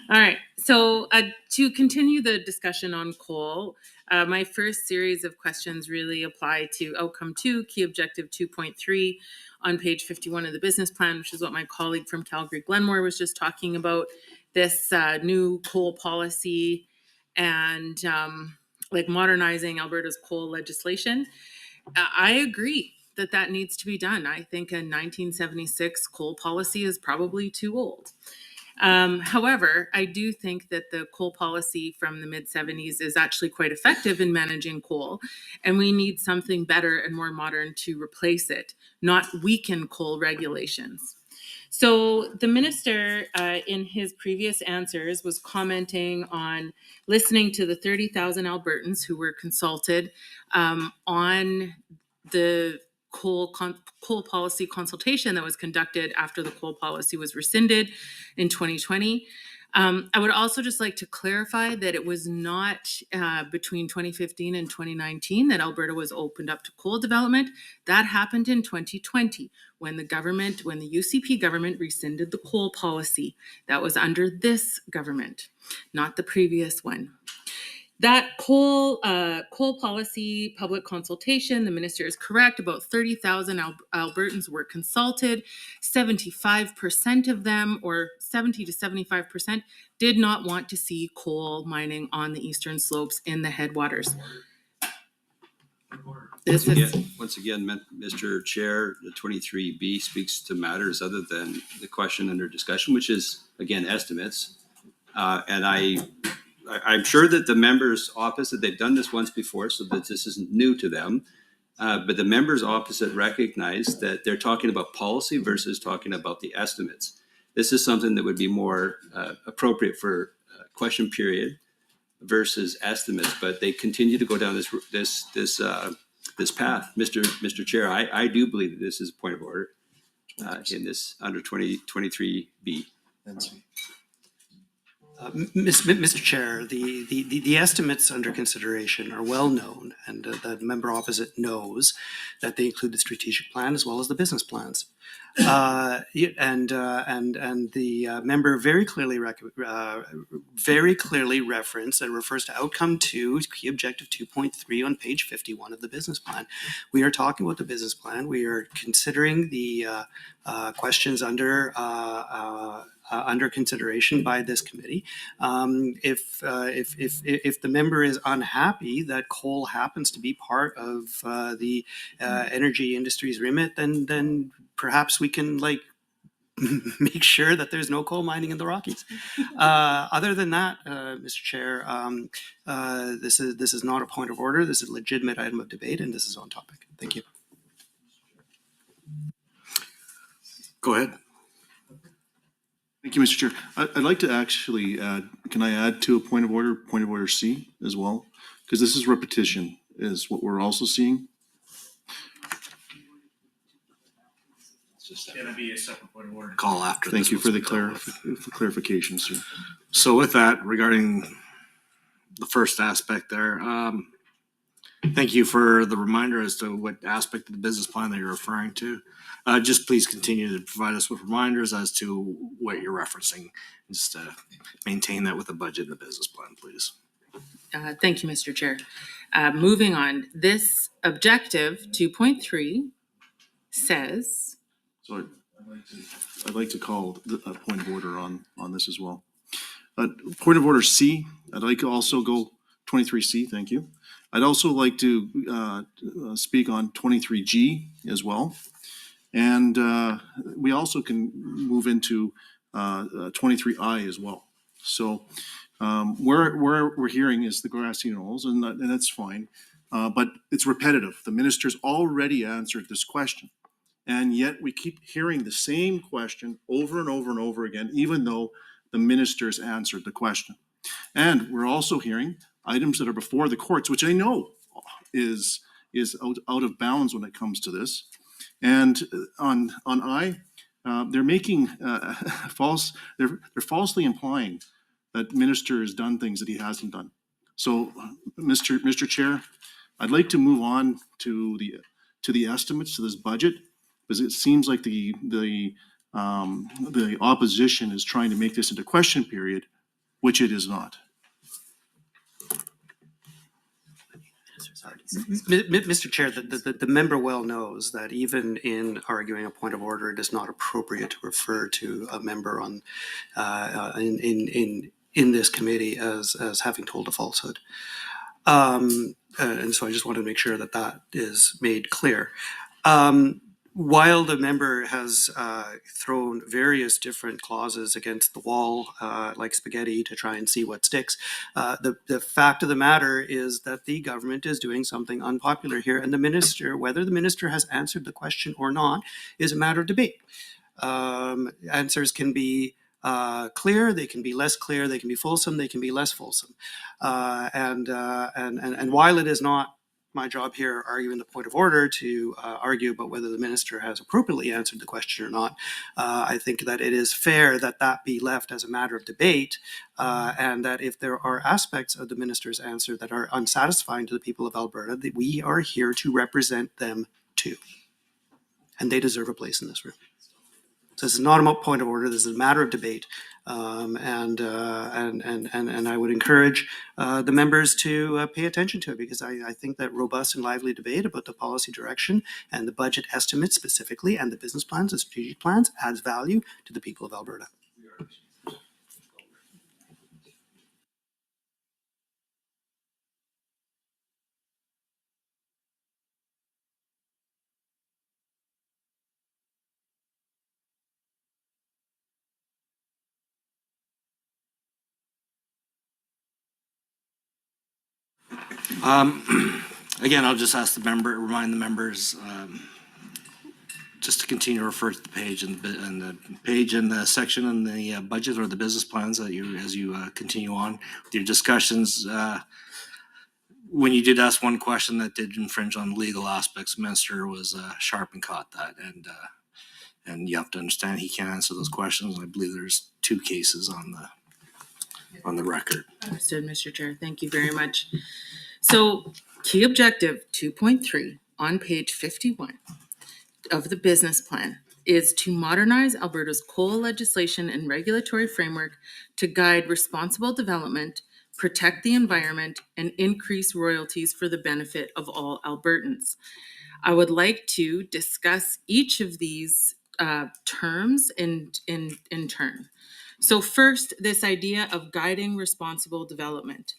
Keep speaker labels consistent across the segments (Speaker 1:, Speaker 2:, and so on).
Speaker 1: All right. So to continue the discussion on coal, my first series of questions really apply to outcome 2, key objective 2.3 on page 51 of the business plan, which is what my colleague from Calgary Glenmore was just talking about, this new coal policy and like modernizing Alberta's coal legislation. I agree that that needs to be done. I think a 1976 coal policy is probably too old. However, I do think that the coal policy from the mid 70s is actually quite effective in managing coal, and we need something better and more modern to replace it, not weaken coal regulations. So the minister, in his previous answers, was commenting on listening to the 30,000 Albertans who were consulted on the coal policy consultation that was conducted after the coal policy was rescinded in 2020. I would also just like to clarify that it was not between 2015 and 2019 that Alberta was opened up to coal development. That happened in 2020 when the UCP government rescinded the coal policy. That was under this government, not the previous one. That coal policy public consultation, the minister is correct, about 30,000 Albertans were consulted. 75% of them, or 70 to 75%, did not want to see coal mining on the eastern slopes in the headwaters.
Speaker 2: Once again, Mr. Chair, the 23B speaks to matters other than the question under discussion, which is, again, estimates. And I'm sure that the members opposite, they've done this once before, so that this isn't new to them. But the members opposite recognize that they're talking about policy versus talking about the estimates. This is something that would be more appropriate for question period versus estimates, but they continue to go down this path. Mr. Chair, I do believe that this is a point of order in this under 2023B.
Speaker 3: Mr. Chair, the estimates under consideration are well known, and the member opposite knows that they include the strategic plan as well as the business plans. And the member very clearly referenced and refers to outcome 2, key objective 2.3 on page 51 of the business plan. We are talking about the business plan. We are considering the questions under consideration by this committee. If the member is unhappy that coal happens to be part of the energy industry's remit, then perhaps we can make sure that there's no coal mining in the Rockies. Other than that, Mr. Chair, this is not a point of order. This is a legitimate item of debate, and this is on topic. Thank you.
Speaker 4: Go ahead. Thank you, Mr. Chair. I'd like to actually add, can I add to a point of order C as well? Because this is repetition is what we're also seeing.
Speaker 5: It's going to be a separate point of order.
Speaker 4: Call after. Thank you for the clarification, sir.
Speaker 5: So with that, regarding the first aspect there, thank you for the reminder as to what aspect of the business plan that you're referring to. Just please continue to provide us with reminders as to what you're referencing. Just maintain that with the budget and the business plan, please.
Speaker 1: Thank you, Mr. Chair. Moving on, this objective 2.3 says...
Speaker 4: So I'd like to call a point of order on this as well. Point of order C, I'd like to also go 23C, thank you. I'd also like to speak on 23G as well. And we also can move into 23I as well. So where we're hearing is the grassy knolls, and that's fine. But it's repetitive. The minister's already answered this question. And yet we keep hearing the same question over and over and over again, even though the minister's answered the question. And we're also hearing items that are before the courts, which I know is out of bounds when it comes to this. And on I, they're making they're falsely implying that minister has done things that he hasn't done. So, Mr. Chair, I'd like to move on to the estimates to this budget, because it seems like the opposition is trying to make this into question period which it is not.
Speaker 3: Mr. Chair, the member well knows that even in arguing a point of order, it is not appropriate to refer to a member on in this committee as having told a falsehood. And so I just want to make sure that that is made clear. While the member has thrown various different clauses against the wall, like spaghetti, to try and see what sticks, the fact of the matter is that the government is doing something unpopular here, and the minister, whether the minister has answered the question or not, is a matter of debate. Answers can be clear, they can be less clear, they can be fulsome, they can be less fulsome. And while it is not my job here arguing the point of order to argue about whether the minister has appropriately answered the question or not, I think that it is fair that that be left as a matter of debate, and that if there are aspects of the minister's answer that are unsatisfying to the people of Alberta, that we are here to represent them too. And they deserve a place in this room. So this is not a point of order. This is a matter of debate, and I would encourage the members to pay attention to it, because I think that robust and lively debate about the policy direction and the budget estimates specifically, and the business plans and strategic plans, adds value to the people of Alberta.
Speaker 5: Again, I'll just ask the member, remind the members, just to continue to refer to the page and the section in the budget or the business plans that as you continue on with your discussions. When you did ask one question that did infringe on legal aspects, the minister was sharp and caught that, and you have to understand he can't answer those questions. I believe there's 2 cases on the record.
Speaker 1: Understood, Mr. Chair. Thank you very much. So, key objective 2.3 on page 51 of the business plan is to modernize Alberta's coal legislation and regulatory framework to guide responsible development, protect the environment, and increase royalties for the benefit of all Albertans. I would like to discuss each of these terms in turn. So first, this idea of guiding responsible development.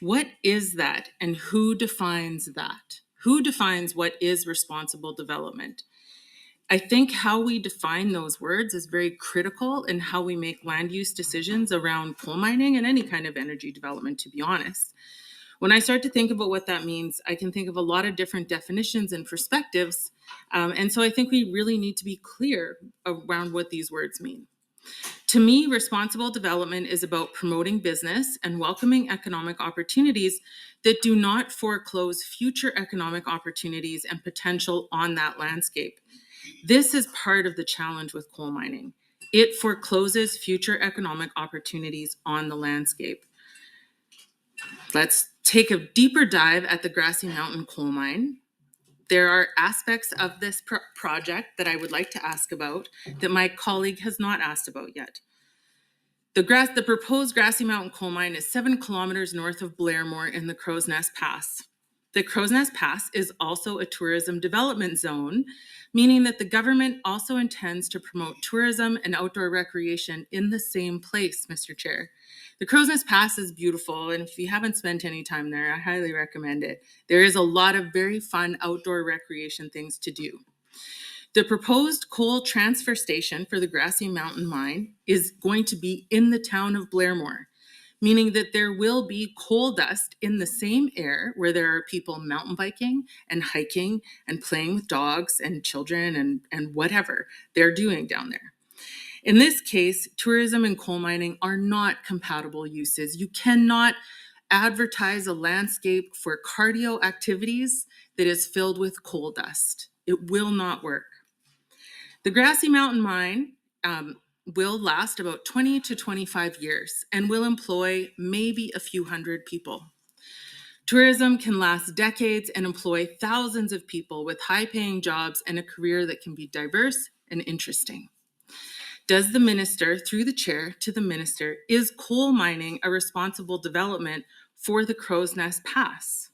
Speaker 1: What is that, and who defines that? Who defines what is responsible development? I think how we define those words is very critical in how we make land use decisions around coal mining and any kind of energy development, to be honest. When I start to think about what that means, I can think of a lot of different definitions and perspectives. And so I think we really need to be clear around what these words mean. To me, responsible development is about promoting business and welcoming economic opportunities that do not foreclose future economic opportunities and potential on that landscape. This is part of the challenge with coal mining. It forecloses future economic opportunities on the landscape. Let's take a deeper dive at the Grassy Mountain coal mine. There are aspects of this project that I would like to ask about that my colleague has not asked about yet. The proposed Grassy Mountain coal mine is 7 kilometers north of Blairmore in the Crow's Nest Pass. The Crow's Nest Pass is also a tourism development zone, meaning that the government also intends to promote tourism and outdoor recreation in the same place, Mr. Chair. The Crow's Nest Pass is beautiful, and if you haven't spent any time there, I highly recommend it. There is a lot of very fun outdoor recreation things to do. The proposed coal transfer station for the Grassy Mountain mine is going to be in the town of Blairmore, meaning that there will be coal dust in the same air where there are people mountain biking and hiking and playing with dogs and children and whatever they're doing down there. In this case, tourism and coal mining are not compatible uses. You cannot advertise a landscape for cardio activities that is filled with coal dust. It will not work. The Grassy Mountain mine will last about 20 to 25 years and will employ maybe a few hundred people. Tourism can last decades and employ thousands of people with high-paying jobs and a career that can be diverse and interesting. Does the minister, through the chair to the minister, is coal mining a responsible development for the Crow's Nest Pass?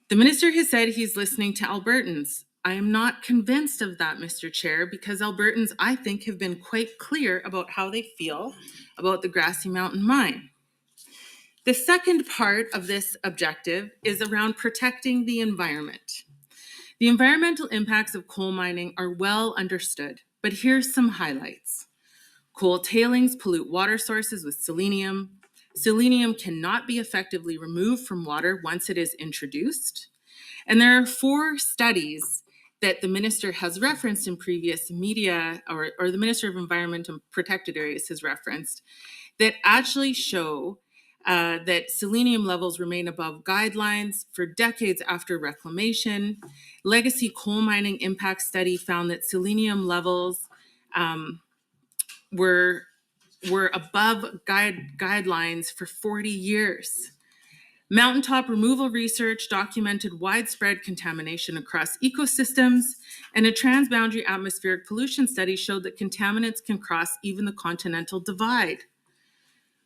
Speaker 1: The minister has said he's listening to Albertans. I am not convinced of that, Mr. Chair, because Albertans, I think, have been quite clear about how they feel about the Grassy Mountain mine. The second part of this objective is around protecting the environment. The environmental impacts of coal mining are well understood, but here's some highlights. Coal tailings pollute water sources with selenium. Selenium cannot be effectively removed from water once it is introduced. And there are 4 studies that the minister has referenced in previous media, or the Minister of Environment and Protected Areas has referenced, that actually show that selenium levels remain above guidelines for decades after reclamation. Legacy Coal Mining Impact Study found that selenium levels were above guidelines for 40 years. Mountaintop removal research documented widespread contamination across ecosystems, and a transboundary atmospheric pollution study showed that contaminants can cross even the continental divide.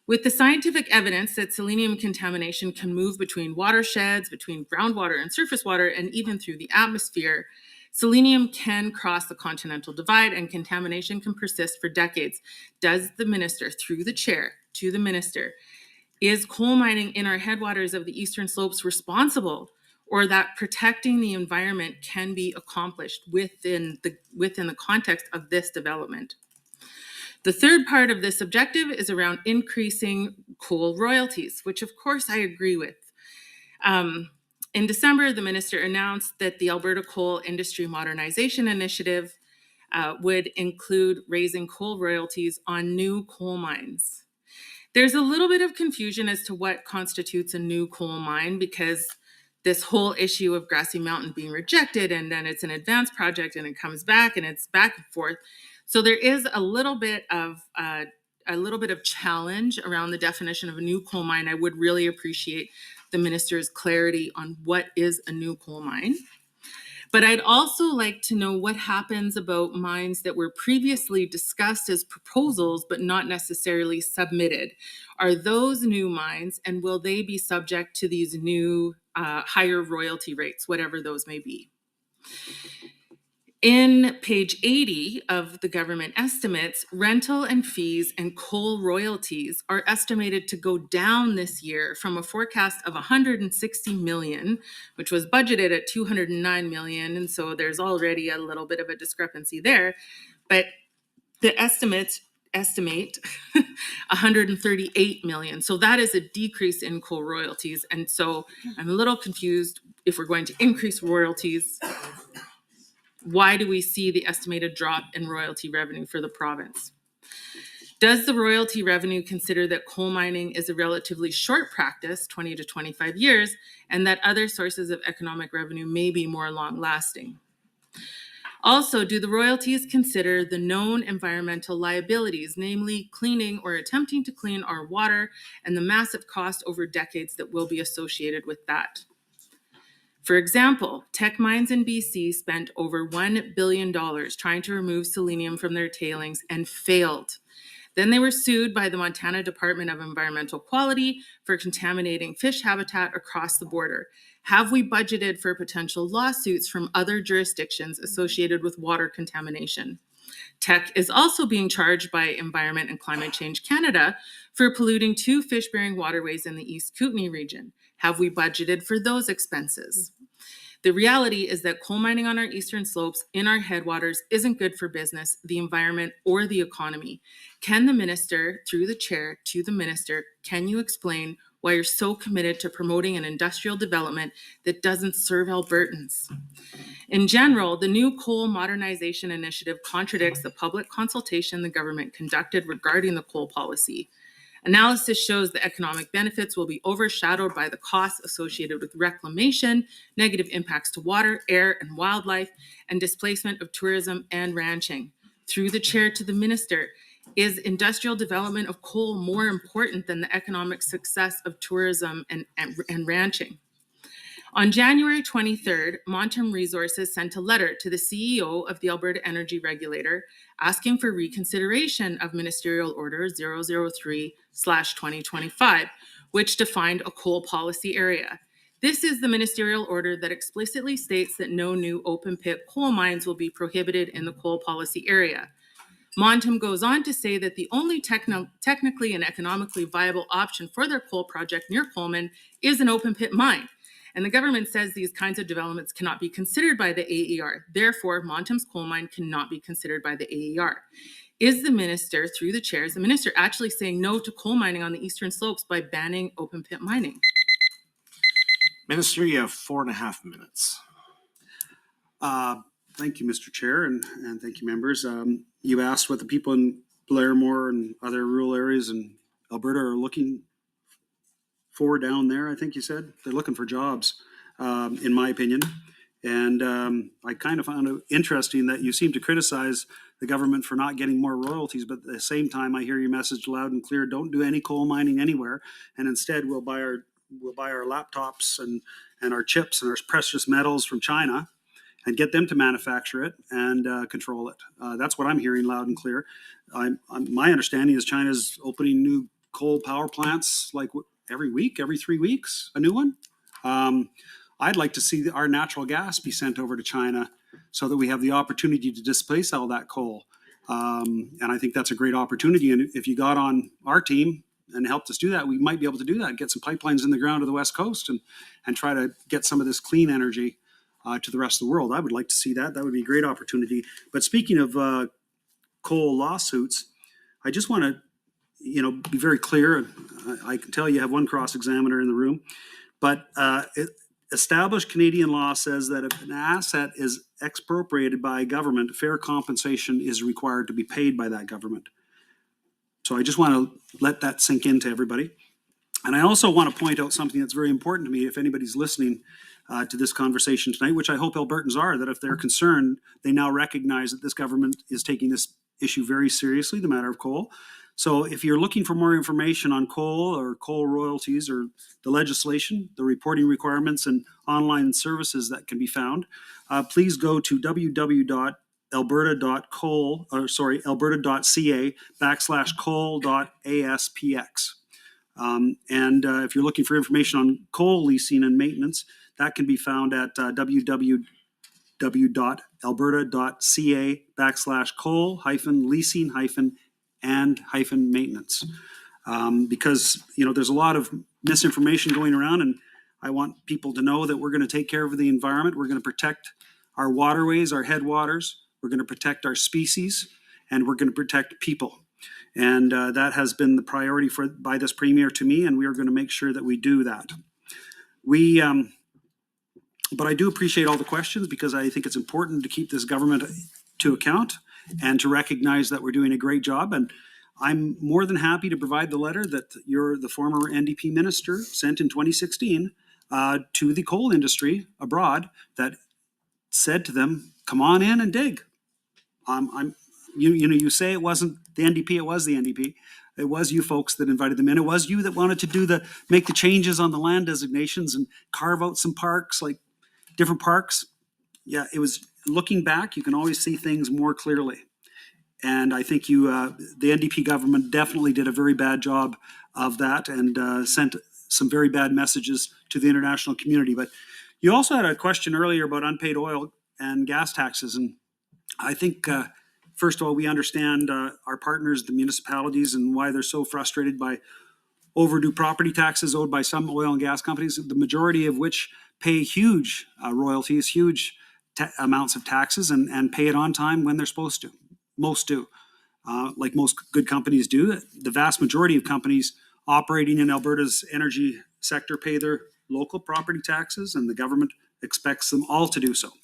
Speaker 1: With the scientific evidence that selenium contamination can move between watersheds, between groundwater and surface water, and even through the atmosphere, selenium can cross the continental divide and contamination can persist for decades. Does the minister, through the chair to the minister, is coal mining in our headwaters of the eastern slopes responsible, or that protecting the environment can be accomplished within the context of this development? The third part of this objective is around increasing coal royalties, which of course I agree with. In December, the minister announced that the Alberta Coal Industry Modernization Initiative would include raising coal royalties on new coal mines. There's a little bit of confusion as to what constitutes a new coal mine, because this whole issue of Grassy Mountain being rejected, and then it's an advanced project and it comes back and it's back and forth. So there is a little bit of challenge around the definition of a new coal mine. I would really appreciate the minister's clarity on what is a new coal mine. But I'd also like to know what happens about mines that were previously discussed as proposals but not necessarily submitted. Are those new mines, and will they be subject to these new higher royalty rates, whatever those may be? In page 80 of the government estimates, rental and fees and coal royalties are estimated to go down this year from a forecast of 160 million, which was budgeted at 209 million. And so there's already a little bit of a discrepancy there. But the estimates estimate 138 million. So that is a decrease in coal royalties. And so I'm a little confused. If we're going to increase royalties, why do we see the estimated drop in royalty revenue for the province? Does the royalty revenue consider that coal mining is a relatively short practice, 20 to 25 years, and that other sources of economic revenue may be more long-lasting? Also, do the royalties consider the known environmental liabilities, namely cleaning or attempting to clean our water, and the massive cost over decades that will be associated with that? For example, Teck Mines in BC spent over $1 billion trying to remove selenium from their tailings and failed. Then they were sued by the Montana Department of Environmental Quality for contaminating fish habitat across the border. Have we budgeted for potential lawsuits from other jurisdictions associated with water contamination? Teck is also being charged by Environment and Climate Change Canada for polluting 2 fish-bearing waterways in the East Kootenay region. Have we budgeted for those expenses? The reality is that coal mining on our eastern slopes in our headwaters isn't good for business, the environment, or the economy. Can the minister, through the chair to the minister, can you explain why you're so committed to promoting an industrial development that doesn't serve Albertans? In general, the new coal modernization initiative contradicts the public consultation the government conducted regarding the coal policy. Analysis shows the economic benefits will be overshadowed by the costs associated with reclamation, negative impacts to water, air, and wildlife, and displacement of tourism and ranching. Through the chair to the minister, is industrial development of coal more important than the economic success of tourism and ranching? On January 23rd, Montem Resources sent a letter to the CEO of the Alberta Energy Regulator asking for reconsideration of Ministerial Order 003/2025, which defined a coal policy area. This is the ministerial order that explicitly states that no new open pit coal mines will be prohibited in the coal policy area. Montem goes on to say that the only technically and economically viable option for their coal project near Coleman is an open pit mine. And the government says these kinds of developments cannot be considered by the AER. Therefore, Montem's coal mine cannot be considered by the AER. Is the minister, through the chair, is the minister actually saying no to coal mining on the eastern slopes by banning open pit mining?
Speaker 5: Minister, you have 4.5 minutes.
Speaker 6: Thank you, Mr. Chair, and thank you, members. You asked what the people in Blairmore and other rural areas in Alberta are looking for down there, I think you said. They're looking for jobs, in my opinion. And I kind of found it interesting that you seem to criticize the government for not getting more royalties, but at the same time, I hear your message loud and clear: don't do any coal mining anywhere, and instead we'll buy our laptops and our chips and our precious metals from China and get them to manufacture it and control it. That's what I'm hearing loud and clear. My understanding is China's opening new coal power plants like every week, every 3 weeks, a new one. I'd like to see our natural gas be sent over to China so that we have the opportunity to displace all that coal. And I think that's a great opportunity. And if you got on our team and helped us do that, we might be able to do that, get some pipelines in the ground to the West Coast and try to get some of this clean energy to the rest of the world. I would like to see that. That would be a great opportunity. But speaking of coal lawsuits, I just want to be very clear. I can tell you have one cross-examiner in the room, but established Canadian law says that if an asset is expropriated by a government, fair compensation is required to be paid by that government. So I just want to let that sink into everybody. And I also want to point out something that's very important to me if anybody's listening to this conversation tonight, which I hope Albertans are, that if they're concerned, they now recognize that this government is taking this issue very seriously, the matter of coal. So if you're looking for more information on coal or coal royalties or the legislation, the reporting requirements and online services that can be found, please go to alberta.ca/coal.aspx. And if you're looking for information on coal leasing and maintenance, that can be found at www.alberta.ca/coal-leasing-and-maintenance. Because there's a lot of misinformation going around, and I want people to know that we're going to take care of the environment. We're going to protect our waterways, our headwaters. We're going to protect our species, and we're going to protect people. And that has been the priority by this Premier to me, and we are going to make sure that we do that. But I do appreciate all the questions, because I think it's important to keep this government to account and to recognize that we're doing a great job. And I'm more than happy to provide the letter that the former NDP minister sent in 2016 to the coal industry abroad that said to them, come on in and dig. You say it wasn't the NDP, it was the NDP. It was you folks that invited them in. It was you that wanted to make the changes on the land designations and carve out some parks, like different parks. Yeah, it was, looking back, you can always see things more clearly. And I think the NDP government definitely did a very bad job of that and sent some very bad messages to the international community. But you also had a question earlier about unpaid oil and gas taxes. And I think, first of all, we understand our partners, the municipalities, and why they're so frustrated by overdue property taxes owed by some oil and gas companies, the majority of which pay huge royalties, huge amounts of taxes, and pay it on time when they're supposed to. Most do, like most good companies do. The vast majority of companies operating in Alberta's energy sector pay their local property taxes, and the government expects them all to do so.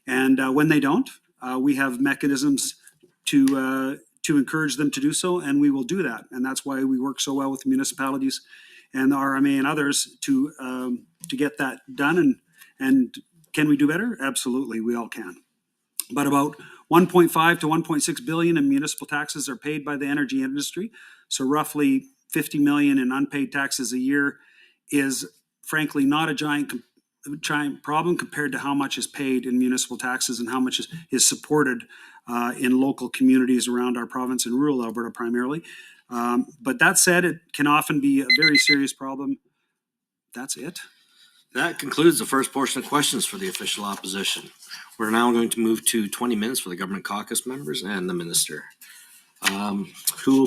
Speaker 6: And when they don't, we have mechanisms to encourage them to do so, and we will do that. And that's why we work so well with the municipalities and the RMA and others to get that done. And can we do better? Absolutely, we all can. But about 1.5 to 1.6 billion in municipal taxes are paid by the energy industry. So roughly 50 million in unpaid taxes a year is frankly not a giant problem compared to how much is paid in municipal taxes and how much is supported in local communities around our province in rural Alberta primarily. But that said, it can often be a very serious problem. That's it.
Speaker 5: That concludes the first portion of questions for the official opposition. We're now going to move to 20 minutes for the government caucus members and the minister. Who will